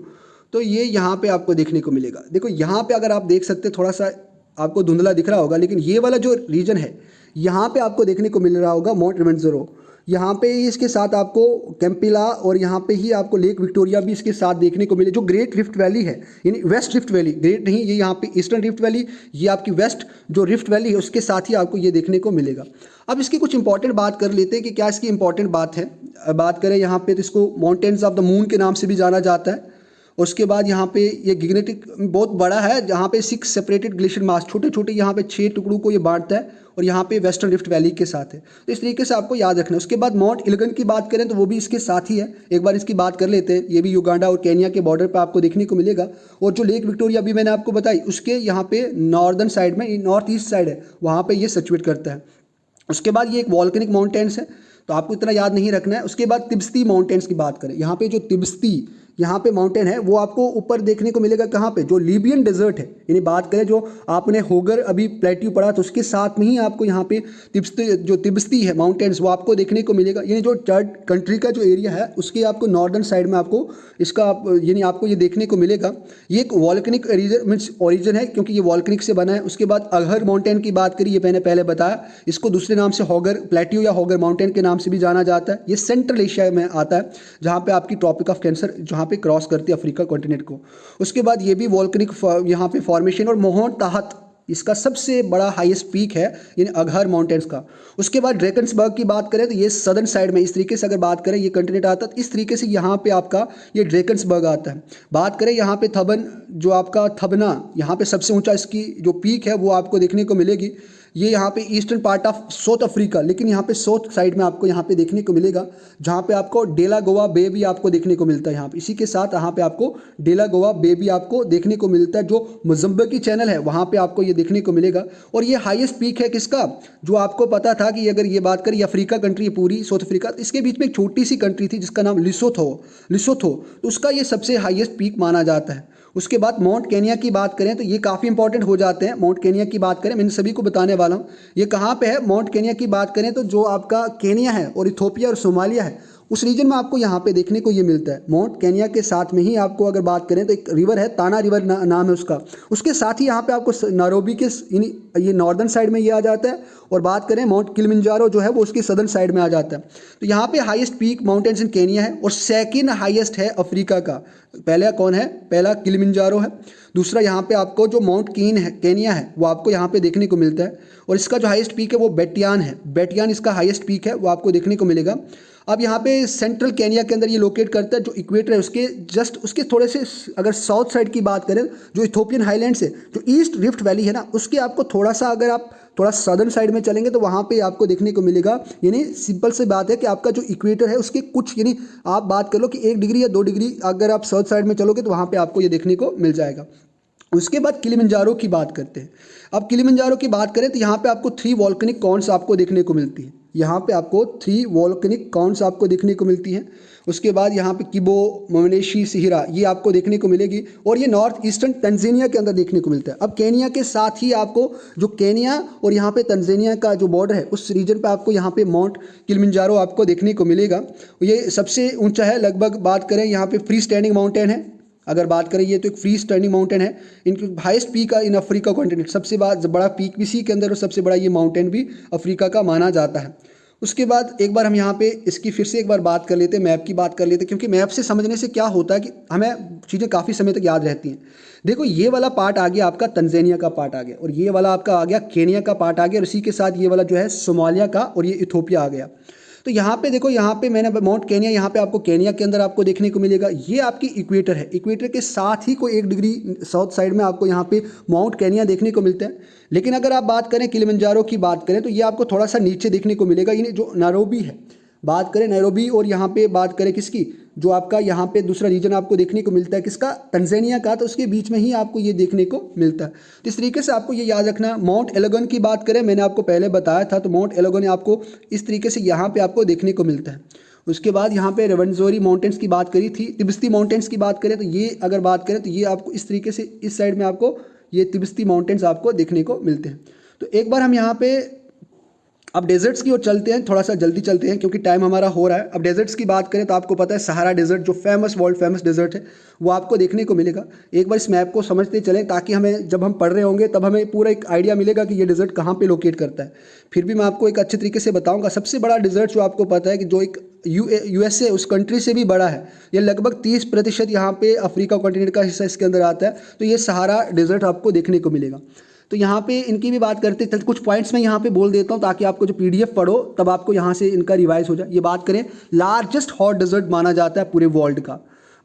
[SPEAKER 1] तो ये यहाँ पे आपको देखने को मिलेगा। देखो यहाँ पे अगर आप देख सकते हैं, थोड़ा सा आपको धुंधला दिख रहा होगा, लेकिन ये वाला जो रीजन है यहाँ पे आपको देखने को मिल रहा होगा माउंट रुवेनजोरो। यहाँ पे इसके साथ आपको कैंपिला और यहाँ पे ही आपको लेक विक्टोरिया भी इसके साथ देखने को मिले। जो ग्रेट रिफ्ट वैली है, यानी वेस्ट रिफ्ट वैली, ग्रेट नहीं, ये यहाँ पे ईस्टर्न रिफ्ट वैली, ये आपकी वेस्ट जो रिफ्ट वैली है उसके साथ ही आपको ये देखने को मिलेगा। अब इसकी कुछ इंपॉर्टेंट बात कर लेते हैं कि क्या इसकी इंपॉर्टेंट बात है। बात करें यहाँ पे तो इसको माउंटेन्स ऑफ द मून के नाम से भी जाना जाता है। उसके बाद यहाँ पे ये गिग्नेटिक बहुत बड़ा है, जहाँ पे 6 सेपरेटेड ग्लेशियर मास, छोटे छोटे यहाँ पे 6 टुकड़ों को ये बांटता है और यहाँ पे वेस्टर्न रिफ्ट वैली के साथ है। तो इस तरीके से आपको याद रखना है। उसके बाद माउंट इल्गन की बात करें तो वो भी इसके साथ ही है, एक बार इसकी बात कर लेते हैं। ये भी युगांडा और केनिया के बॉर्डर पर आपको देखने को मिलेगा। और जो लेक विक्टोरिया भी मैंने आपको बताई, उसके यहाँ पे नॉर्दर्न साइड में, नॉर्थ ईस्ट साइड है, वहाँ पर ये सिचुएट करता है। उसके बाद ये एक वॉल्केनिक माउंटेन्स है, तो आपको इतना याद नहीं रखना है। उसके बाद तिब्बती माउंटेन्स की बात करें, यहाँ पे जो तिब्बती यहाँ पे माउंटेन है वो आपको ऊपर देखने को मिलेगा। कहाँ पे? जो लीबियन डेजर्ट है, यानी बात करें जो आपने होगर अभी प्लेट्यू पढ़ा तो उसके साथ में ही आपको यहाँ पे तिब्बती है माउंटेन्स, वो आपको देखने को मिलेगा। यानी जो थर्ड कंट्री का जो एरिया है उसके आपको नॉर्दर्न साइड में आपको इसका यानी आपको ये देखने को मिलेगा। ये एक वॉल्केनिक ओरिजिन है, क्योंकि ये वॉल्केनिक से बना है। उसके बाद अगहर माउंटेन की बात करी, ये मैंने पहले बताया, इसको दूसरे नाम से होगर प्लेट्यू या होगर माउंटेन के नाम से भी जाना जाता है। ये सेंट्रल एशिया में आता है, जहाँ पे आपकी ट्रॉपिक ऑफ कैंसर जहाँ पे क्रॉस करती है अफ्रीका कॉन्टिनेंट को। उसके बाद ये भी वॉल्केनिक यहाँ पे फॉर्मेशन, और मोहन ताहत इसका सबसे बड़ा हाईएस्ट पीक है, यानी अगहर माउंटेन्स का। उसके बाद ड्रेकन्सबर्ग की बात करें तो ये सदर्न साइड में, इस तरीके से अगर बात करें ये कंटिनेंट आता है, इस तरीके से यहाँ पे आपका ये ड्रेकन्सबर्ग आता है। बात करें यहाँ पे थबन, जो आपका थबना, यहाँ पे सबसे ऊंचा इसकी जो पीक है वो आपको देखने को मिलेगी। ये यहाँ पे eastern part of south Africa, लेकिन यहाँ पे साउथ साइड में आपको यहाँ पे देखने को मिलेगा, जहाँ पे आपको डेलागोआ बे भी आपको देखने को मिलता है। यहाँ पे इसी के साथ यहाँ पे आपको डेलागोआ बे भी आपको देखने को मिलता है। जो मोज़म्बिक की चैनल है वहाँ पे आपको ये देखने को मिलेगा। और ये हाईएस्ट पीक है किसका? जो आपको पता था कि अगर ये बात करें अफ्रीका कंट्री है पूरी, साउथ अफ्रीका, तो इसके बीच में एक छोटी सी कंट्री थी जिसका नाम लिसोथो, तो उसका ये सबसे हाईएस्ट पीक माना जाता है। उसके बाद माउंट केनिया की बात करें तो ये काफ़ी इंपॉर्टेंट हो जाते हैं। माउंट केनिया की बात करें, मैंने सभी को बताने वाला हूँ ये कहाँ पे है। माउंट केनिया की बात करें तो जो आपका केनिया है और इथोपिया और सोमालिया है, उस रीजन में आपको यहाँ पे देखने को ये मिलता है। माउंट केनिया के साथ में ही आपको अगर बात करें तो एक रिवर है, ताना रिवर नाम है उसका, उसके साथ ही यहाँ पे आपको नायरोबी के ये नॉर्दर्न साइड में ये आ जाता है। और बात करें माउंट किलिमंजारो जो है वो उसकी सदर्न साइड में आ जाता है। तो यहाँ पे highest peak mountains in Kenya है, और सेकंड हाईएस्ट है अफ्रीका का। पहला कौन है? पहला किलिमंजारो है। दूसरा यहाँ पे आपको जो माउंट कीन है केनिया है वो आपको यहाँ पे देखने को मिलता है। और इसका जो हाईएस्ट पीक है वो बेटियान है, बेटियान इसका हाईएस्ट पीक है, वो आपको देखने को मिलेगा। अब यहाँ पे सेंट्रल केनिया के अंदर ये लोकेट करता है। जो इक्वेटर है उसके जस्ट उसके थोड़े से अगर साउथ साइड की बात करें, जो इथोपियन हाईलैंड्स है, जो ईस्ट रिफ्ट वैली है ना, उसके आपको थोड़ा सा अगर आप थोड़ा सदर्न साइड में चलेंगे तो वहाँ पे आपको देखने को मिलेगा। यानी सिंपल से बात है कि आपका जो इक्वेटर है उसके कुछ, यानी आप बात कर लो कि 1 डिग्री या 2 डिग्री अगर आप साउथ साइड में चलोगे तो वहाँ पे आपको ये देखने को मिल जाएगा। उसके बाद किलिमंजारो की बात करते हैं। अब किलिमंजारो की बात करें तो यहाँ पे आपको 3 वॉल्केनिक कॉन्स आपको देखने को मिलती है। यहाँ पे आपको 3 वॉल्केनिक कॉन्स आपको देखने को मिलती हैं। उसके बाद यहाँ पे किबो मवनेशी सिहिरा ये आपको देखने को मिलेगी, और ये नॉर्थ ईस्टर्न तंजानिया के अंदर देखने को मिलता है। अब केनिया के साथ ही आपको जो केनिया और यहाँ पे तंजानिया का जो बॉर्डर है उस रीजन पे आपको यहाँ पे माउंट किलिमंजारो आपको देखने को मिलेगा। ये सबसे ऊंचा है, लगभग बात करें यहाँ पे फ्री स्टैंडिंग माउंटेन है। अगर बात करें ये तो एक फ्री स्टैंडिंग माउंटेन है। इनकी highest peak in Africa continent, सबसे बड़ा पीक भी इसी के अंदर, और सबसे बड़ा ये माउंटेन भी अफ्रीका का माना जाता है। उसके बाद एक बार हम यहाँ पे इसकी फिर से एक बार बात कर लेते हैं, मैप की बात कर लेते हैं, क्योंकि मैप से समझने से क्या होता है कि हमें चीज़ें काफ़ी समय तक याद रहती हैं। देखो ये वाला पार्ट आ गया आपका तंजानिया का पार्ट आ गया, और ये वाला आपका आ गया केनिया का पार्ट आ गया, और इसी के साथ ये वाला जो है सोमालिया का और ये इथोपिया आ गया। तो यहाँ पे देखो, यहाँ पे मैंने माउंट केनिया, यहाँ पे आपको केनिया के अंदर आपको देखने को मिलेगा। ये आपकी इक्वेटर है, इक्वेटर के साथ ही कोई 1 डिग्री साउथ साइड में आपको यहाँ पे माउंट केनिया देखने को मिलता है। लेकिन अगर आप बात करें किलिमंजारो की बात करें तो ये आपको थोड़ा सा नीचे देखने को मिलेगा। ये जो नैरोबी है, बात करें नैरोबी, और यहाँ पे बात करें किसकी, जो आपका यहाँ पे दूसरा रीजन आपको देखने को मिलता है किसका, तंजानिया का, तो उसके बीच में ही आपको ये देखने को मिलता है। तो इस तरीके से आपको ये याद रखना। माउंट एलोगन की बात करें, मैंने आपको पहले बताया था, तो माउंट एलोगन आपको इस तरीके से यहाँ पे आपको देखने को मिलता है। उसके बाद यहाँ पे रेवंजोरी माउंटेन्स की बात करी थी, तिब्बती माउंटेन्स की बात करें तो ये अगर बात करें तो ये आपको इस तरीके से इस साइड में आपको ये तिब्बती माउंटेन्स आपको देखने को मिलते हैं। तो एक बार हम यहाँ पे अब डेजर्ट्स की ओर चलते हैं, थोड़ा सा जल्दी चलते हैं क्योंकि टाइम हमारा हो रहा है। अब डेजर्ट्स की बात करें तो आपको पता है सहारा डेजर्ट जो फेमस, वर्ल्ड फेमस डेजर्ट है, वो आपको देखने को मिलेगा। एक बार इस मैप को समझते चलें ताकि हमें जब हम पढ़ रहे होंगे तब हमें पूरा एक आइडिया मिलेगा कि ये डेजर्ट कहाँ पे लोकेट करता है। फिर भी मैं आपको एक अच्छे तरीके से बताऊँगा। सबसे बड़ा डेजर्ट जो आपको पता है कि जो एक यूएसए उस कंट्री से भी बड़ा है, ये लगभग 30% यहाँ पे अफ्रीका कॉन्टिनेंट का हिस्सा इसके अंदर आता है, तो ये सहारा डेजर्ट आपको देखने को मिलेगा। तो यहाँ पे इनकी भी बात करते हैं, कुछ पॉइंट्स मैं यहाँ पे बोल देता हूँ ताकि आपको जो पीडीएफ पढ़ो तब आपको यहाँ से इनका रिवाइज हो जाए। ये बात करें, लार्जेस्ट हॉट डेजर्ट माना जाता है पूरे वर्ल्ड का।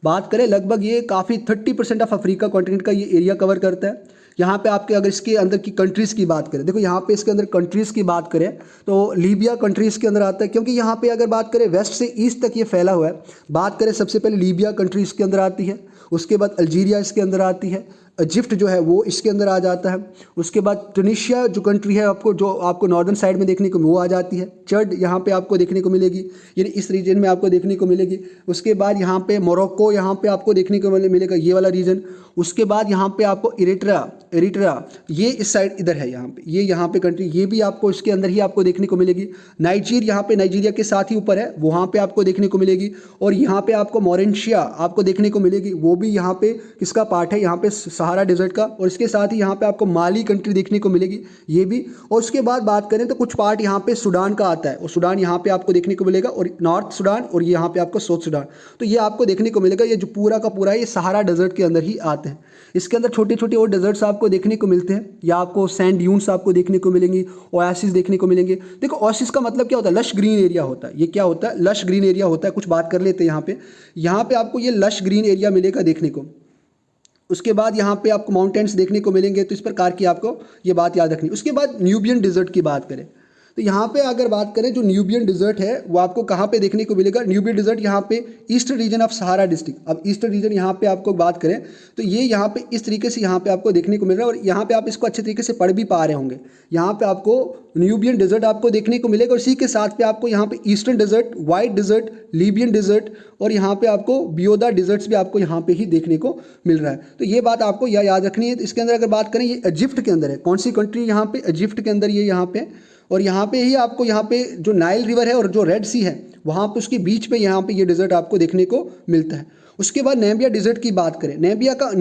[SPEAKER 1] बात करें लगभग ये काफ़ी 30% ऑफ अफ्रीका कॉन्टिनेंट का ये एरिया कवर करता है। यहाँ पे आपके अगर इसके अंदर की कंट्रीज़ की बात करें, देखो यहाँ पे इसके अंदर कंट्रीज़ की बात करें तो लीबिया कंट्रीज़ के अंदर आता है, क्योंकि यहाँ पे अगर बात करें वेस्ट से ईस्ट तक ये फैला हुआ है। बात करें सबसे पहले लीबिया कंट्री इसके अंदर आती है, उसके बाद अल्जीरिया इसके अंदर आती है, इजिप्ट जो है वो इसके अंदर आ जाता है, उसके बाद ट्यूनीशिया जो कंट्री है आपको जो आपको नॉर्दर्न साइड में देखने को वो आ जाती है, चड यहाँ पे आपको देखने को मिलेगी, यानी इस रीजन में आपको देखने को मिलेगी। उसके बाद यहाँ पे मोरक्को यहाँ पे आपको देखने को मिलेगा, ये वाला रीजन। उसके बाद यहाँ पे आपको एरिट्रा ये इस साइड इधर है, यहाँ पे ये यहाँ पे कंट्री, ये भी आपको इसके अंदर ही आपको देखने को मिलेगी। नाइजीर यहाँ पे नाइजीरिया के साथ ही ऊपर है, वहाँ पे आपको देखने को मिलेगी। और यहाँ पे आपको मॉरिशिया आपको देखने को मिलेगी, वो भी यहाँ पे किसका पार्ट है, यहाँ पे सहारा डेजर्ट का। और इसके साथ ही यहाँ पे आपको माली कंट्री देखने को मिलेगी, ये भी। और उसके बाद बात करें तो कुछ पार्ट यहाँ पे सूडान का आता है, और सूडान यहाँ पे आपको देखने को मिलेगा, और नॉर्थ सूडान, और ये यहाँ पे आपको साउथ सूडान, तो ये आपको देखने को मिलेगा। ये जो पूरा का पूरा ये सहारा डेजर्ट के अंदर ही आते हैं। इसके अंदर छोटे छोटे और डेजर्ट्स आपको देखने को मिलते हैं, या आपको सैंड ड्यून्स आपको देखने को मिलेंगी, ओएसिस देखने को मिलेंगे। देखो ओएसिस का मतलब क्या होता है, लश ग्रीन एरिया होता है। ये क्या होता है, लश ग्रीन एरिया होता है। कुछ बात कर लेते हैं यहाँ पे आपको ये लश ग्रीन एरिया मिलेगा देखने को। उसके बाद यहाँ पे आपको माउंटेन्स देखने को मिलेंगे, तो इस प्रकार की आपको ये बात याद रखनी। उसके बाद न्यूबियन डिजर्ट की बात करें तो यहाँ पे अगर बात करें जो न्यूबियन डिजर्ट है वो आपको कहाँ पे देखने को मिलेगा। न्यूबियन डिजर्ट यहाँ पे eastern region of Sahara district. अब ईस्टर्न रीजन यहाँ पे आपको बात करें तो ये यहाँ पे इस तरीके से यहाँ पे आपको देखने को मिल रहा है, और यहाँ पे आप इसको अच्छे तरीके से पढ़ भी पा रहे होंगे। यहाँ पे आपको न्यूबियन डिजर्ट आपको देखने को मिलेगा, और इसी के साथ पे आपको यहाँ पे eastern desert, white desert, Libyan desert, और यहाँ पे आपको बियोदा डिजर्ट्स भी आपको यहाँ पे ही देखने को मिल रहा है। तो ये बात आपको याद रखनी है। इसके अंदर अगर बात करें ये इजिप्ट के अंदर है, कौन सी कंट्री यहाँ पे, इजिप्ट के अंदर ये यहाँ पे, और यहाँ पे ही आपको यहाँ पे जो नाइल रिवर है और जो रेड सी है वहाँ पे उसके बीच पे यहाँ पे ये डिजर्ट आपको देखने को मिलता है। उसके बाद नेमिबिया डिजर्ट की बात करें, नेमिबिया का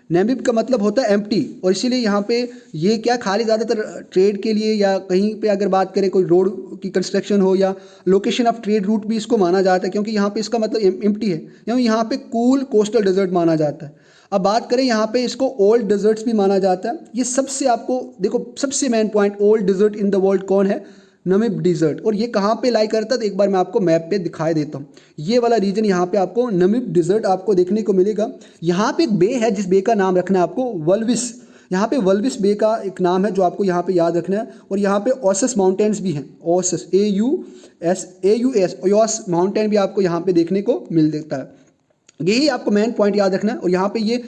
[SPEAKER 1] नेमिब का मतलब होता है एम्प्टी, और इसीलिए यहाँ पे ये क्या खाली ज़्यादातर ट्रेड के लिए या कहीं पे अगर बात करें कोई रोड की कंस्ट्रक्शन हो या लोकेशन ऑफ ट्रेड रूट भी इसको माना जाता है, क्योंकि यहाँ पे इसका मतलब एम्प्टी है, यानी यहाँ पे कूल कोस्टल डेजर्ट माना जाता है। अब बात करें यहाँ पे इसको ओल्ड डेजर्ट्स भी माना जाता है। ये सबसे आपको देखो सबसे main point, old desert in the world कौन है, नमिब डिजर्ट। और ये कहाँ पे लाई करता है तो एक बार मैं आपको मैप पे दिखाई देता हूँ। ये वाला रीजन यहाँ पे आपको नमिब डिजर्ट आपको देखने को मिलेगा। यहाँ पे एक बे है जिस बे का नाम रखना है आपको वल्विस। यहाँ पे वल्विस बे का एक नाम है जो आपको यहाँ पे याद रखना है। और यहाँ पे ओसस माउंटेन्स भी हैं, ओसस AUS ओयोस माउंटेन भी आपको यहाँ पे देखने को मिल देता है। यही आपको मेन पॉइंट याद रखना है। और यहाँ पे ये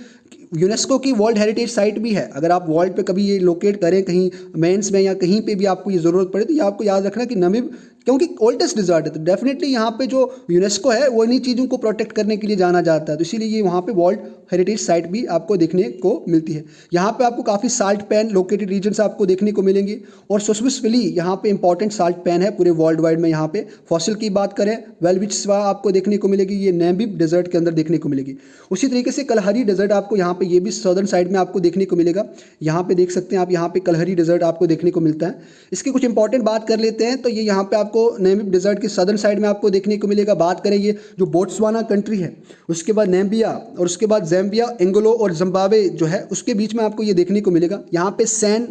[SPEAKER 1] यूनेस्को की वर्ल्ड हेरिटेज साइट भी है। अगर आप वर्ल्ड पे कभी ये लोकेट करें कहीं मेंस में या कहीं पे भी आपको ये ज़रूरत पड़े तो ये आपको याद रखना कि नमिब, क्योंकि ओल्डेस्ट डिजर्ट है, तो डेफिनेटली यहाँ पे जो यूनेस्को है वो इन्हीं चीज़ों को प्रोटेक्ट करने के लिए जाना जाता है, तो इसीलिए ये वहाँ पे वर्ल्ड हेरिटेज साइट भी आपको देखने को मिलती है। यहाँ पे आपको काफ़ी साल्ट पैन लोकेटेड रीजन्स आपको देखने को मिलेंगे। और सोसविस वैली यहाँ पे इंपॉर्टेंट साल्ट पैन है पूरे वर्ल्ड वाइड में। यहाँ पे फॉसिल की बात करें वेलविचस्वा आपको देखने को मिलेगी, ये नैमिब डेजर्ट के अंदर देखने को मिलेगी। उसी तरीके से कलहरी डेजर्ट आपको यहाँ पे, ये भी सदर्न साइड में आपको देखने को मिलेगा। यहाँ पे देख सकते हैं आप, यहाँ पे कलहरी डेजर्ट आपको देखने को मिलता है। इसकी कुछ इंपॉर्टेंट बात कर लेते हैं तो ये यहाँ पे आपको नैमिब डेजर्ट की सदर्न साइड में आपको देखने को मिलेगा। बात करें ये जो बोट्सवाना कंट्री है, उसके बाद नामीबिया, और उसके बाद ज़ैम्बिया, एंगोला और जिम्बाब्वे जो है उसके बीच में आपको ये देखने को मिलेगा। यहाँ पे सैन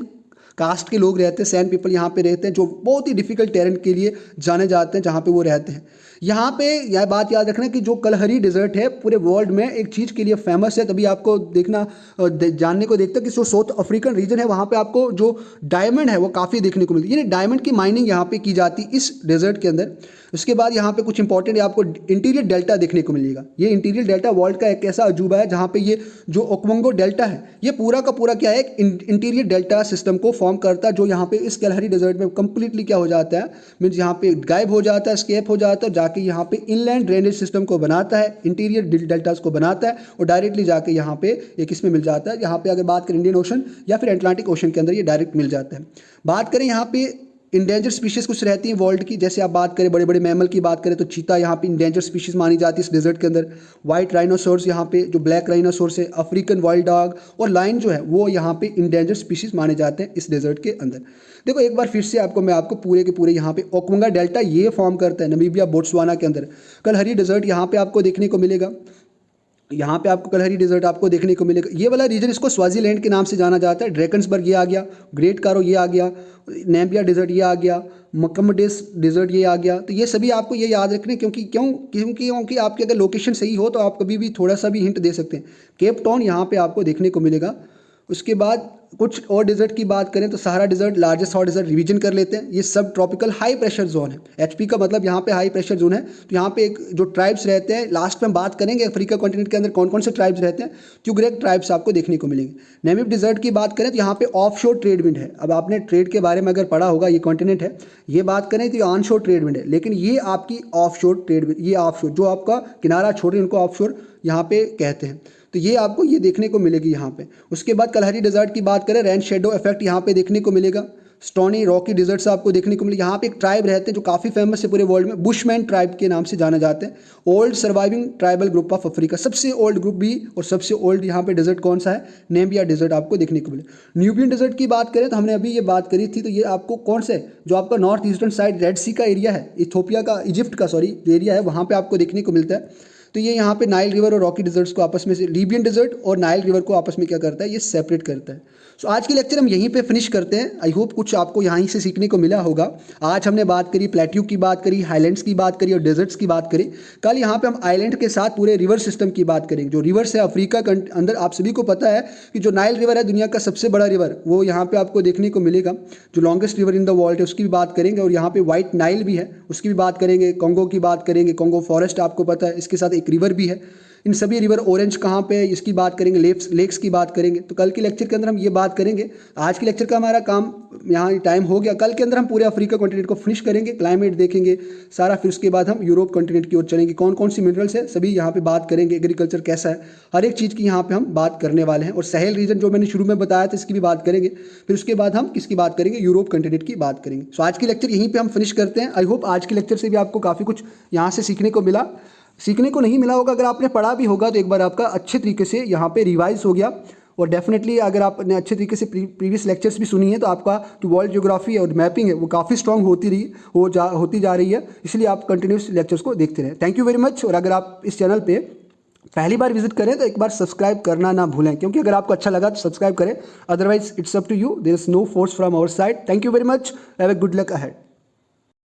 [SPEAKER 1] कास्ट के लोग रहते हैं, सैन पीपल यहाँ पे रहते हैं, जो बहुत ही डिफिकल्ट टेरेन के लिए जाने जाते हैं जहाँ पे वो रहते हैं। यहाँ पे यह बात याद रखना कि जो कलहरी डेजर्ट है पूरे वर्ल्ड में एक चीज़ के लिए फेमस है, तभी आपको देखना जानने को देखता है कि जो साउथ अफ्रीकन रीजन है वहाँ पे आपको जो डायमंड है वो काफ़ी देखने को मिलती है, यानी डायमंड की माइनिंग यहाँ पे की जाती है इस डेजर्ट के अंदर। उसके बाद यहाँ पे कुछ इंपॉर्टेंट आपको इंटीरियर डेल्टा देखने को मिलेगा। ये इंटीरियर डेल्टा वर्ल्ड का एक ऐसा अजूबा है जहाँ पे ये जो ओकवंगो डेल्टा है ये पूरा का पूरा क्या है, एक इंटीरियर डेल्टा सिस्टम को फॉर्म करता है, जो यहाँ पे इस कलहरी डेजर्ट में कंप्लीटली क्या हो जाता है, मीन्स यहाँ पे गायब हो जाता है, स्केप हो जाता है, जाके यहाँ पे इनलैंड ड्रेनेज सिस्टम को बनाता है, इंटीरियर डेल्टास को बनाता है और डायरेक्टली जाके यहाँ पे एक इसमें मिल जाता है। यहाँ पे अगर बात करें इंडियन ओशन या फिर अटलांटिक ओशन के अंदर ये डायरेक्ट मिल जाता है। बात करें यहाँ पे इंडेंजर स्पीशीज़ कुछ रहती हैं वर्ल्ड की, जैसे आप बात करें बड़े बड़े मैमल की बात करें तो चीता यहाँ पे इंडेंजर स्पीशीज़ मानी जाती है इस डेजर्ट के अंदर। वाइट राइनोसोर्स यहाँ पे जो ब्लैक राइनोसोर्स है, अफ्रीकन वाइल्ड डॉग और लाइन जो है वो यहाँ पे इंडेंजर स्पीशीज़ माने जाते हैं इस डेजर्ट के अंदर। देखो एक बार फिर से मैं आपको पूरे के पूरे यहाँ पे ओकवंगा डेल्टा ये फॉर्म करता है नमीबिया बोट्सवाना के अंदर। कलहरी डेजर्ट यहाँ पे आपको देखने को मिलेगा, यहाँ पे आपको कलहरी डेजर्ट आपको देखने को मिलेगा। ये वाला रीजन इसको स्वाजीलैंड के नाम से जाना जाता है। ड्रैकन्सबर्ग ये आ गया, ग्रेट कारो ये आ गया, नैम्बिया डेजर्ट ये आ गया, मकमडेस डेजर्ट ये आ गया। तो ये सभी आपको ये याद रखने, क्योंकि आपकी अगर लोकेशन सही हो तो आप कभी भी थोड़ा सा भी हिंट दे सकते हैं। केप टाउन यहाँ पे आपको देखने को मिलेगा। उसके बाद कुछ और डेजर्ट की बात करें तो Sahara desert, largest hot desert revision कर लेते हैं। ये सब ट्रॉपिकल हाई प्रेशर जोन है, एचपी का मतलब यहाँ पे हाई प्रेशर जोन है। तो यहाँ पे एक जो ट्राइब्स रहते हैं, लास्ट में हम बात करेंगे अफ्रीका कॉन्टिनेंट के अंदर कौन कौन से ट्राइब्स रहते हैं, ट्यूगरेक ट्राइब्स आपको देखने को मिलेंगे। नेमिब डेजर्ट की बात करें तो यहाँ पे ऑफ शोर ट्रेड विंड है। अब आपने ट्रेड के बारे में अगर पढ़ा होगा, ये कॉन्टिनेंट है, ये बात करें तो ये ऑन शोर ट्रेड विंड है, लेकिन ये आपकी ऑफ शोर ट्रेड विंड, ये ऑफ शोर जो आपका किनारा छोड़ रहे हैं उनको ऑफ शोर यहाँ पे कहते हैं। तो ये आपको ये देखने को मिलेगी यहाँ पे। उसके बाद कलहरी डेजर्ट की बात करें, रेन शेडो इफेक्ट यहाँ पे देखने को मिलेगा। स्टोनी रॉकी डेजर्ट से आपको देखने को मिलेगा। यहाँ पे एक ट्राइब रहते हैं जो काफ़ी फेमस है पूरे वर्ल्ड में, बुशमैन ट्राइब के नाम से जाना जाते हैं। Old surviving tribal group of Africa, सबसे ओल्ड ग्रुप भी और सबसे ओल्ड यहाँ पे डेजर्ट कौन सा है, नेम्बिया डेजर्ट आपको देखने को मिले। न्यूबियन डेजर्ट की बात करें तो हमने अभी ये बात करी थी, तो ये आपको कौन से जो आपका नॉर्थ ईस्टर्न साइड रेड सी का एरिया है, इथोपिया का, इजिप्ट का सॉरी जो एरिया है वहाँ पर आपको देखने को मिलता है। तो ये यहाँ पे नाइल रिवर और रॉकी डेजर्ट्स को आपस में से, लीबियन डेजर्ट और नाइल रिवर को आपस में क्या करता है, ये सेपरेट करता है। सो आज की लेक्चर हम यहीं पे फिनिश करते हैं। आई होप कुछ आपको यहीं से सीखने को मिला होगा। आज हमने बात करी प्लेट्यू की बात करी, हाईलैंड्स की बात करी और डेजर्ट्स की बात करी। कल यहाँ पे हम आइलैंड के साथ पूरे रिवर सिस्टम की बात करेंगे। जो रिवर्स है अफ्रीका के अंदर, आप सभी को पता है कि जो नाइल रिवर है दुनिया का सबसे बड़ा रिवर, वो यहाँ पे आपको देखने को मिलेगा। जो longest river in the world है उसकी भी बात करेंगे, और यहाँ पे व्हाइट नाइल भी है उसकी भी बात करेंगे। कॉन्गो की बात करेंगे, कॉन्गो फॉरेस्ट आपको पता है, इसके साथ एक रिवर भी है। इन सभी रिवर, ऑरेंज कहाँ पे है इसकी बात करेंगे, लेक्स की बात करेंगे। तो कल के लेक्चर के अंदर हम ये बात करेंगे। आज के लेक्चर का हमारा काम यहाँ टाइम हो गया। कल के अंदर हम पूरे अफ्रीका कॉन्टिनेंट को फिनिश करेंगे, क्लाइमेट देखेंगे सारा, फिर उसके बाद हम यूरोप कॉन्टिनेंट की ओर चलेंगे। कौन कौन सी मिनरल्स है सभी यहाँ पे बात करेंगे, एग्रीकल्चर कैसा है, हर एक चीज़ की यहाँ पे हम बात करने वाले हैं। और सहेल रीजन जो मैंने शुरू में बताया था इसकी भी बात करेंगे। फिर उसके बाद हम किसकी बात करेंगे, यूरोप कॉन्टिनेंट की बात करेंगे। सो आज की लेक्चर यहीं पर हम फिनिश करते हैं। आई होप आज के लेक्चर से भी आपको काफ़ी कुछ यहाँ से सीखने को मिला। सीखने को नहीं मिला होगा, अगर आपने पढ़ा भी होगा तो एक बार आपका अच्छे तरीके से यहाँ पे रिवाइज हो गया। और डेफिनेटली अगर आपने अच्छे तरीके से प्रीवियस लेक्चर्स भी सुनी है तो आपका जो वर्ल्ड ज्योग्राफी और मैपिंग है वो काफ़ी स्ट्रांग होती जा रही है। इसलिए आप कंटिन्यूस लेक्चर्स को देखते रहें। Thank you very much. और अगर आप इस चैनल पे पहली बार विजिट करें तो एक बार सब्सक्राइब करना ना भूलें, क्योंकि अगर आपको अच्छा लगा तो सब्सक्राइब करें, otherwise it's up to you, there is no force from our side. Thank you very much, have a good luck ahead.